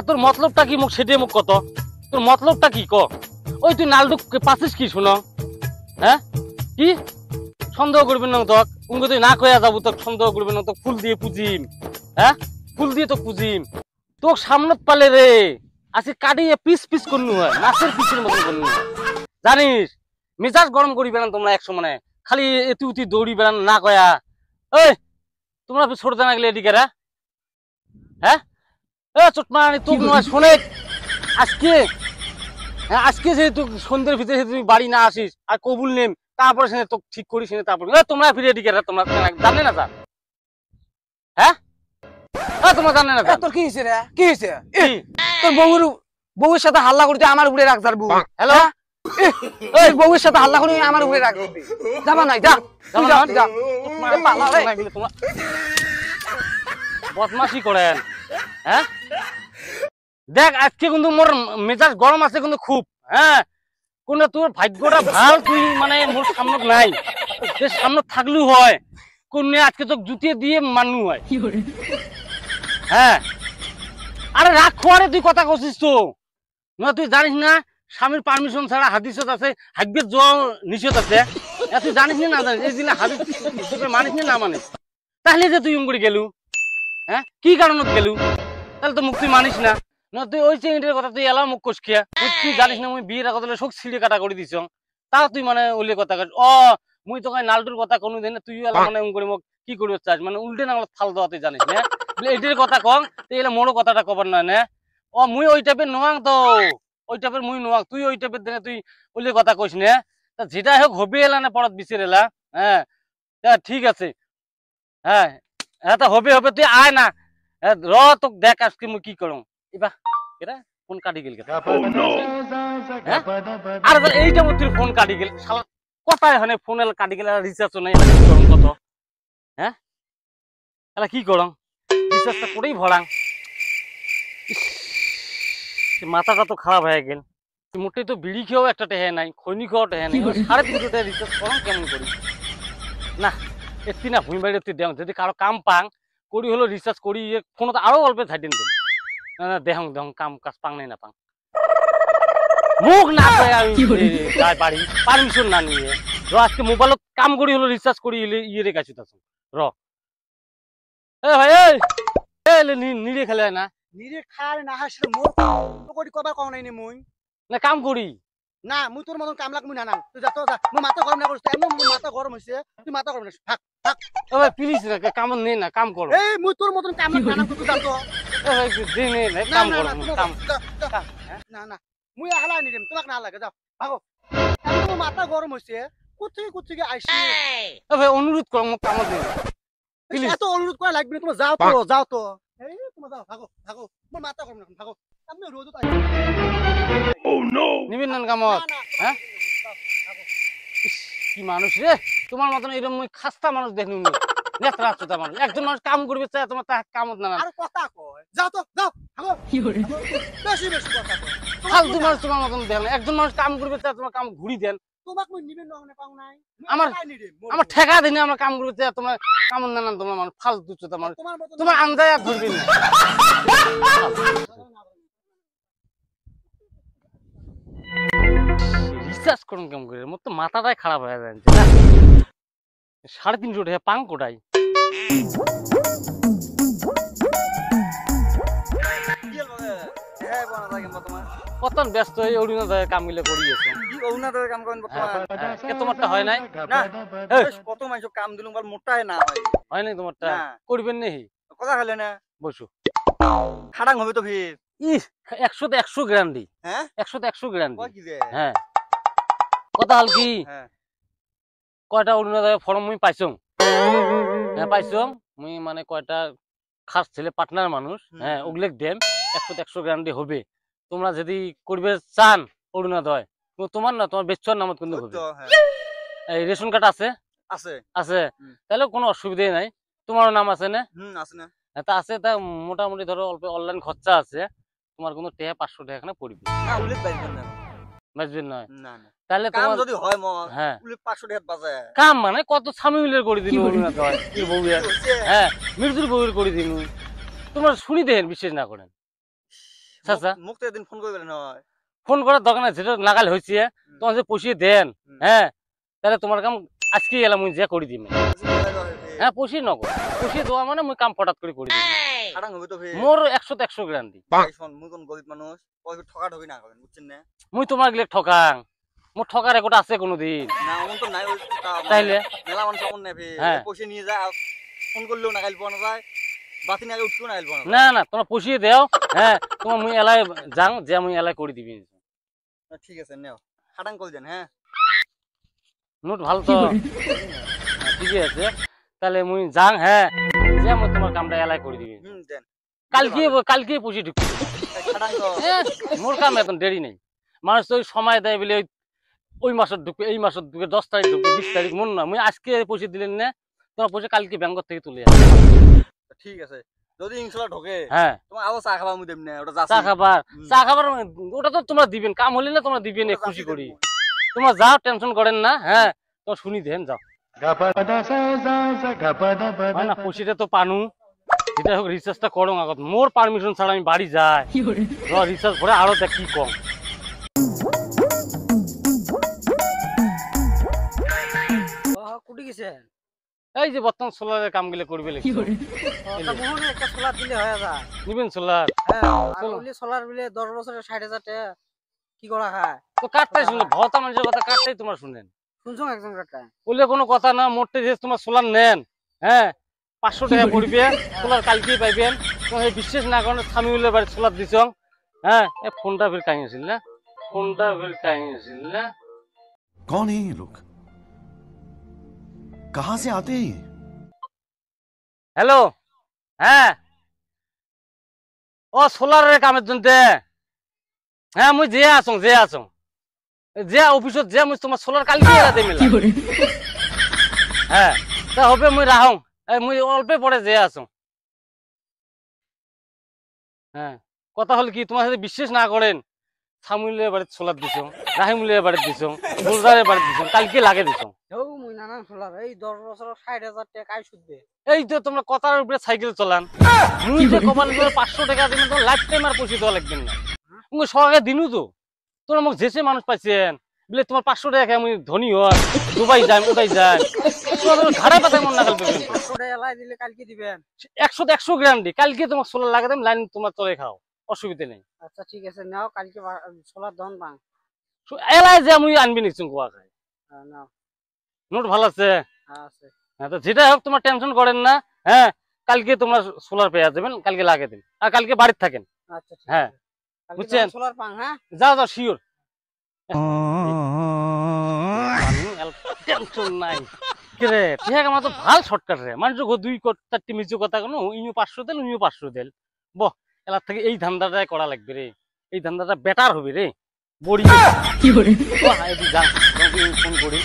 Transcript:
তোর মতলবটা কি মুখ সেটিয়ে মুখ কত তোর মতলবটা কি ক ওই তুই নালদু পাচ্ছিস কি শুনো হ্যাঁ কি সন্দেহ করবেন না তোক উনকে তুই না কয়া যাবো তোকে সন্দেহ করবেন না তোকে ফুল দিয়ে পুজিম হ্যাঁ ফুল দিয়ে তো পুজিম তোক সামনত পালে রে আজকে কাটিয়ে পিস পিস করনু হয় মাছের পিসের মতন করনু হয় জানিস মেজাজ গরম করি বেড়ান তোমরা একশো মানে খালি এতু উতি দৌড়ি বেড়ান না কয়া ওই তোমরা ছোট জানা গেলে এদিকে হ্যাঁ চটমানি তোক নয় শোনে আজকে আজকে যেহেতু সন্ধ্যের ভিতরে তুমি বাড়ি না আসিস আর কবুল নেম তারপরে সে তো ঠিক করিস তারপরে তোমরা ফিরে এদিকে তোমরা জানে না হ্যাঁ তোমরা জানে না তোর কি হয়েছে রে কি হয়েছে তোর বউয়ের সাথে হাল্লা করতে আমার উপরে রাখ যাবো হ্যালো বউয়ের সাথে হাল্লা করে আমার উপরে রাখ যাবা নাই যা বদমাশি করেন হ্যাঁ দেখ আজকে কিন্তু মোর মেজাজ গরম আছে কিন্তু খুব হ্যাঁ কোন তোর ভাগ্যটা ভাল তুই মানে মোর সামনে নাই সামনে থাকলেও হয় কোন আজকে তো জুতিয়ে দিয়ে মানু হয় হ্যাঁ আরে রাগ খোয়ারে তুই কথা কছিস তো না তুই জানিস না স্বামীর পারমিশন ছাড়া হাদিসত আছে হাগ্যের জল নিষেধ আছে তুই জানিস না জানিস এই দিনে হাদিস মানিস না মানিস তাহলে যে তুই করে গেলু হ্যাঁ কি কারণত গেলু তাহলে তো মুখ তুই মানিস না না তুই ওই চেঙ্গিটার কথা তুই এলাও মুখ কষকিয়া তুই জানিস না মুই বিয়ের কথা সব ছিঁড়ে কাটা করে দিছ তাও তুই মানে ওলে কথা কর মুই তোকে নালটুর কথা কোনো দিন তুই এলা মানে করে মোক কি করবে চাস মানে উল্টে না থাল দেওয়া তুই জানিস না এটির কথা কম তুই এলা মোরও কথাটা কবার নয় না মুই ওই টাইপের নোয়াং তো ওই টাইপের মুই নোয়াং তুই ওই টাইপের দিনে তুই ওলে কথা কইস না তা যেটা হোক হবে এলা না পড়াত বিচার এলা হ্যাঁ ঠিক আছে হ্যাঁ হ্যাঁ তা হবে হবে তুই আয় না র তোকে দেখ আজকে মুই কি করম এবার এরা ফোন কাটি গেল আর এইটা মধ্যে ফোন কাটি গেল শালা কথায় হয় ফোন এলা কাটি গেল রিচার্জও নাই কত হ্যাঁ এলা কি করম রিচার্জটা করেই ভরাং মাথাটা তো খারাপ হয়ে গেল মোটে তো বিড়ি খেয়েও একটা টেহে নাই খৈনি খেয়েও টেহে নাই 3.5 টাকা রিচার্জ করম কেমন করি না এটি না ভূমি বাড়ি দেও যদি কারো কাম পাং করি হলো রিচার্জ করি ফোনত আরো অল্প ছাইটেন দিন না দেহং দেহং কাম কাজ পাং নাই না পাং মুখ না যায় বাড়ি পারমিশন না নিয়ে আজকে মোবাইলত কাম করি হলো রিচার্জ করি ইয়ে রে গাছি তাছ র ভাই নিরে খেলে না নিরে খারে না হাসলে মোর তো করি কবার কও নাই নি মুই না কাম করি না মুই তোর মতন কাম লাগ মুই না না তুই যা তো যা মুই মাথা গরম না করিস এমন মুই মাথা গরম হইছে তুই মাথা গরম না থাক থাক ভাই প্লিজ না কাম নেই না কাম করো এই মুই তোর মতন কাম লাগ না তুই যা তো ভাই দে নে কাম করো কাম না না মুই হালা নি দেম তোমাক না লাগে যাও ভাগো এমন মুই মাথা গরম হইছে কোথেকে আইছি ভাই অনুরোধ করো মোক কাম দে প্লিজ এত অনুরোধ করা লাগবে না তুমি যাও তো এই তুমি যাও ভাগো ভাগো মোর মাথা গরম না ভাগো আমি রোজ তো আইছি ও নো নিবেন না কামত হ্যাঁ কি মানুষ রে তোমার মতন এরকম মই খাস্তা মানুষ দেখনু নি নেত্রা চোতা মানুষ একজন মানুষ কাম করবে চায় তোমার তা কামত না আর কথা কয় যাও তো যাও ভাগো কি করে বেশি কথা কয় ফালতু মানুষ তোমার মতন দেখেন একজন মানুষ কাম করবে চায় তোমার কাম ঘুরি দেন তোমাক মই নিবেন না পাও নাই আমার ঠেকা দিনে আমরা কাম করবে চায় তোমার কামত না তোমার মানুষ ফালতু চোতা মানুষ তোমার আন্দায় আর ধরবি না রিসার্চ করুন কেমন করে মোর তো মাথাটাই খারাপ হয়ে যায় 350 টাকা পাং কোটাই কতন ব্যস্ত হয়ে অরুণোদয়ের কাম গুলো করি গেছে কি অরুণোদয়ের কাম করেন বর্তমান তোমারটা হয় নাই না কত মানুষ কাম দিলুম বল মোটাই না হয় নাই তোমারটা করবেন নেহি কথা খালে না বসু খাড়াং হবে তো ভিড় 100 তে 100 গ্যারান্টি হ্যাঁ 100 তে 100 গ্যারান্টি হ্যাঁ কথা হল কি কয়টা অরুণোদয় ফর্ম মুই পাইছো হ্যাঁ পাইছো মুই মানে কয়টা খাস ছেলে পার্টনার মানুষ হ্যাঁ ওগুলেক দেম 100 তে 100 গ্যারান্টি হবে তোমরা যদি করবে চান অরুণোদয় তোমার না তোমার বেচছর নামত কিন্তু হবে এই রেশন কার্ড আছে আছে আছে তাহলে কোনো অসুবিধা নাই তোমার নাম আছে না আছে না তা আছে তা মোটামুটি ধরো অল্প অনলাইন খরচা আছে তোমার কোনো টাকা 500 টাকা এখানে পড়বে না উল্লেখ পাইবেন না বাজবেন না না না তাহলে কাম তোমার যদি হয় মো হ্যাঁ উল্লেখ 500 টাকা বাজে কাম মানে কত সামিলের করে দিল অরুণোদয় কি বউয়া হ্যাঁ মৃত্যুর বউয়ের করে দিল তোমরা শুনি দেন বিশ্বাস না করেন চাচা মোক তো এদিন ফোন করবেন নয় ফোন করার দরকার নাই, যেটা নাগাল হয়েছে তোমার যে পয়সা দেন, হ্যাঁ তাহলে তোমার কাম আজকে এলাম মুই যে করে দিম। হ্যাঁ পয়সা নগদ, পয়সা দেওয়া মানে মুই কাম ফটাত করে দিম। খাটাং হবে তো ভাই মোর 100 গ্যারান্টি। শোন মুই কোন গরিব মানুষ কই ঠকা ঠকি না করেন বুঝছেন না মুই তোমার গিলে ঠকাং, মোর ঠকার রেকর্ড আছে কোনোদিন? না অমন তো নাই তাইলে মেলা মানুষ অমন নেবে হ্যাঁ। পয়সা নিয়ে যায় ফোন করলেও না গাইল পাওয়া যায় বাতি না উঠতেও না গাইল পাওয়া না না তোমার পয়সা দেও, হ্যাঁ তোমার মুই এলাই যাং, যে মুই এলাই করে দিবি। ঠিক আছে নেও খাটাং কল দেন হ্যাঁ নোট ভালো তো? ঠিকই আছে, তাহলে মুই যাং, হ্যাঁ যে মুই তোমার কামটা এলাই করে দিবি। দেন কালকে পয়সা ঢুকবে। খাটাং তো মোর কাম এখন দেরি নেই, মানুষ তো ওই সময় দেয় বলে ওই মাসের ঢুকবে, এই মাসের ঢুকবে, 10 তারিখ ঢুকবে, 20 তারিখ, মন না মুই আজকে পয়সা দিলেন না, তোমার পয়সা কালকে ব্যাংক থেকে তুলে আসবে। ঠিক আছে যদি ইনশাল্লাহ ঢোকে হ্যাঁ তোমার আবার চা খাবা মুই দেব না ওটা চা খাবার, চা খাবার ওটা তো তোমরা দিবেন, কাম হলে না তোমরা দিবেন, খুশি করি। তোমরা যাও, টেনশন করেন না, হ্যাঁ তোমার শুনি দেন যাও। হয় না পয়সাটা তো পানু, যেটা হোক রিচার্জটা করো আগত, মোর পারমিশন ছাড়া আমি বাড়ি যাই রিচার্জ করে আরো দেখ কি কম। কুটি গেছে এই যে বর্তমান সোলারের কাম গুলো করবে একটা সোলার দিলে হয়ে যায়। নিবেন সোলার? সোলার বিলে 10 বছরের 60,000 টাকা কি করা খায়? তো কাটটাই শুনে ভতা মানুষের কথা, কাটটাই তোমার শুনেন, শুনছো একজন কাটা বললে কোনো কথা না। মোটে যে তোমার সোলার নেন, হ্যাঁ 500 টাকা পড়বে, সোলার কালকেই পাইবেন। তোমার বিশ্বাস না করেন সামিউলের বাড়ি সোলার দিছ, হ্যাঁ এ ফোনটা ফের কাহিনী ছিল না, ফোনটা ফের কাহিনী ছিল না। कौन है ये लोग, कहां से आते हैं? হ্যালো, হ্যাঁ ও সোলারের কামের জন্য, হ্যাঁ মুই যে আসং যে অফিসত যে মুই তোমার সোলার কালকে এরা দেমিলা, হ্যাঁ তা হবে মুই রাহং, মুই অল্পে পরে যে আসং। হ্যাঁ কথা হল কি, তোমার সাথে বিশ্বাস না করেন, সামুলের বাড়িতে সোলার দিছ, রাহিমুলের বাড়িতে দিছ, বুলদারের বাড়িতে দিছ, কালকে লাগে দিছ। মুই নানা সোলার এই 10 বছরের 60,000 টাকা কাই শুধবে। এই তো তোমরা কথার উপরে সাইকেল চালান, মুই যে কমান 500 টাকা দিন তো লাইফ টাইম আর পয়সা দেওয়া লাগবে না। মুই সকালে দিনু তো তোমরা মোক যেসে মানুষ পাইছেন বলে তোমার 500 টাকা আমি ধনী হয়, দুবাই যাই ওটাই যাই, তোমার ঘাড়া পাতায় মন নাগাল পেবেন। 500 টাকা এলাই দিলে কালকে দিবেন? 100 গ্যারান্টি, কালকে তোমার সোলার লাগা দেন, লাইন তোমার চলে খাও, অসুবিধা নেই। আচ্ছা ঠিক আছে নাও, কালকে সোলার দন পাং এলাই যে আমি আনবি নিচ্ছি কোয়া খাই। নাও নোট ভালো আছে? আছে। হ্যাঁ তো যেটা হোক তোমার টেনশন করেন না, হ্যাঁ কালকে তোমার সোলার পেয়ে যাবেন, কালকে লাগিয়ে দিন, আর কালকে বাড়িতে থাকেন। আচ্ছা হ্যাঁ বুঝছেন, সোলার পাং। হ্যাঁ যাও যাও শিওর, টেনশন নাই। রে ঠিক আমার তো ভাল শর্টকাট রে, মানুষ 2-4টি মিচু কথা কোনো ইনিও 500 দেন, উনিও 500 দেন, বহ এলার থেকে এই ধান্দাটাই করা লাগবে রে, এই ধান্দাটা বেটার হবে রে, বড়ি কি করে যান ফোন করি।